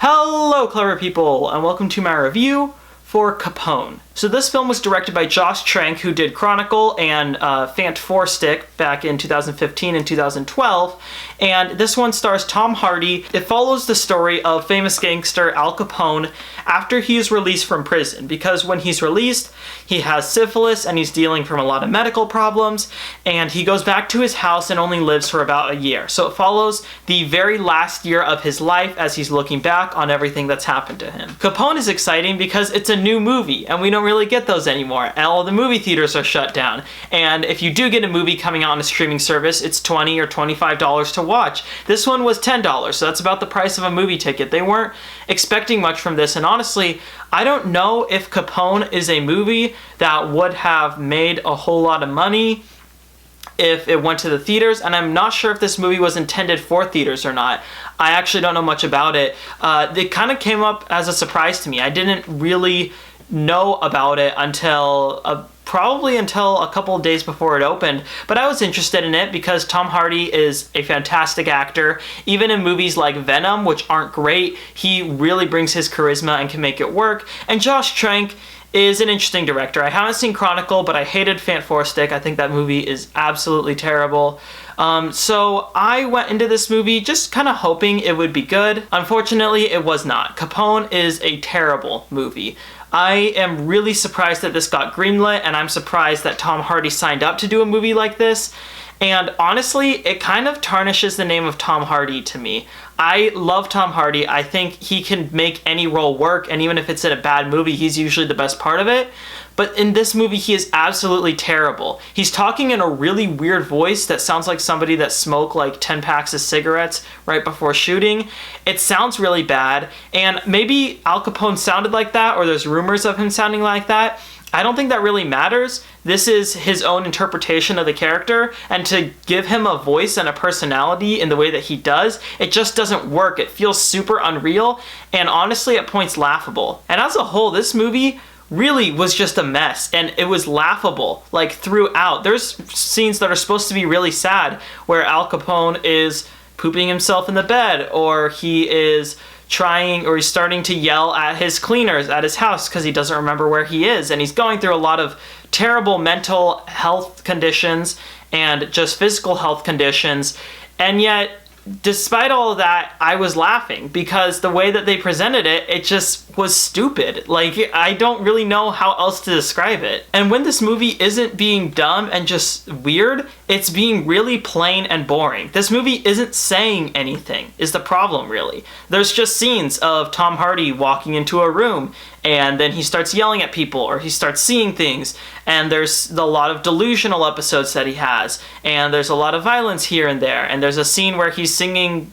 Hello, clever people, and welcome to my review for Capone. So this film was directed by Josh Trank, who did Chronicle and Fant4stick back in 2015 and 2012, and this one stars Tom Hardy. It follows the story of famous gangster Al Capone after he is released from prison, because when he's released, he has syphilis and he's dealing from a lot of medical problems, and he goes back to his house and only lives for about a year. So it follows the very last year of his life as he's looking back on everything that's happened to him. Capone is exciting because it's a new movie, and we don't really get those anymore. All the movie theaters are shut down, and if you do get a movie coming out on a streaming service, it's $20 or $25 to watch. This one was $10, so that's about the price of a movie ticket. They weren't expecting much from this, and honestly, I don't know if Capone is a movie that would have made a whole lot of money if it went to the theaters, and I'm not sure if this movie was intended for theaters or not. I actually don't know much about it. It kind of came up as a surprise to me. I didn't really know about it until probably until a couple of days before it opened, but I was interested in it because Tom Hardy is a fantastic actor. Even in movies like Venom, which aren't great, he really brings his charisma and can make it work. And Josh Trank is an interesting director. I haven't seen Chronicle, but I hated Fant4stick. I think that movie is absolutely terrible. So I went into this movie just kind of hoping it would be good. Unfortunately, it was not. Capone is a terrible movie. I am really surprised that this got greenlit, and I'm surprised that Tom Hardy signed up to do a movie like this. And honestly, it kind of tarnishes the name of Tom Hardy to me. I love Tom Hardy. I think he can make any role work, and even if it's in a bad movie, he's usually the best part of it. But in this movie, he is absolutely terrible. He's talking in a really weird voice that sounds like somebody that smoked like 10 packs of cigarettes right before shooting. It sounds really bad, and maybe Al Capone sounded like that, or there's rumors of him sounding like that. I don't think that really matters. This is his own interpretation of the character, and to give him a voice and a personality in the way that he does, it just doesn't work. It feels super unreal, and honestly, at points laughable. And as a whole, this movie really was just a mess, and it was laughable like throughout. There's scenes that are supposed to be really sad where Al Capone is pooping himself in the bed, or he is he's starting to yell at his cleaners at his house because he doesn't remember where he is, and he's going through a lot of terrible mental health conditions and just physical health conditions. And yet, despite all of that, I was laughing because the way that they presented it, it just was stupid. Like, I don't really know how else to describe it. And when this movie isn't being dumb and just weird, it's being really plain and boring. This movie isn't saying anything, is the problem, really. There's just scenes of Tom Hardy walking into a room, and then he starts yelling at people, or he starts seeing things, and there's a lot of delusional episodes that he has, and there's a lot of violence here and there, and there's a scene where he's singing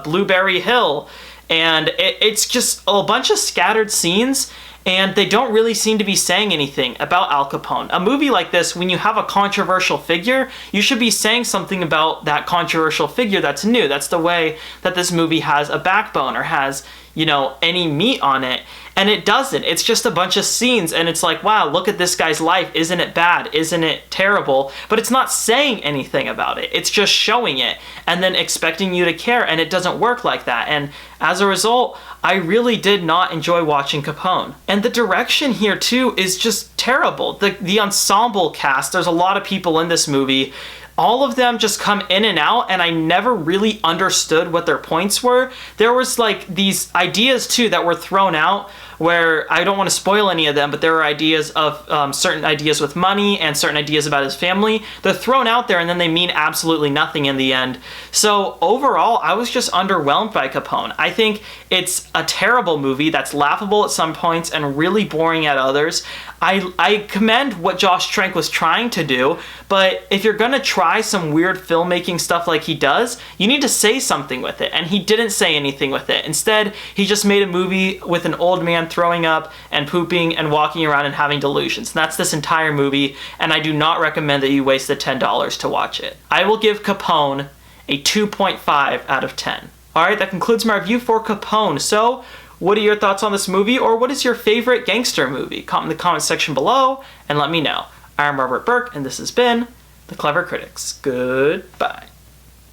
Blueberry Hill, and it's just a bunch of scattered scenes, and they don't really seem to be saying anything about Al Capone. A movie like this, when you have a controversial figure, you should be saying something about that controversial figure that's new. That's the way that this movie has a backbone, or has, you know, any meat on it. And it doesn't. It's just a bunch of scenes, and it's like, wow, look at this guy's life. Isn't it bad? Isn't it terrible? But it's not saying anything about it. It's just showing it and then expecting you to care, and it doesn't work like that. And as a result, I really did not enjoy watching Capone. And the direction here, too, is just terrible. The ensemble cast, there's a lot of people in this movie. All of them just come in and out, and I never really understood what their points were. There was like these ideas too that were thrown out, where I don't want to spoil any of them, but there were ideas of certain ideas with money and certain ideas about his family. They're thrown out there, and then they mean absolutely nothing in the end. So overall, I was just underwhelmed by Capone. I think it's a terrible movie that's laughable at some points and really boring at others. I commend what Josh Trank was trying to do, but if you're gonna try some weird filmmaking stuff like he does, you need to say something with it, and he didn't say anything with it. Instead, he just made a movie with an old man throwing up and pooping and walking around and having delusions. And that's this entire movie, and I do not recommend that you waste the $10 to watch it. I will give Capone a 2.5 out of 10. Alright, that concludes my review for Capone. So, what are your thoughts on this movie, or what is your favorite gangster movie? Comment in the comment section below and let me know. I'm Robert Burke, and this has been The Clever Critics. Goodbye.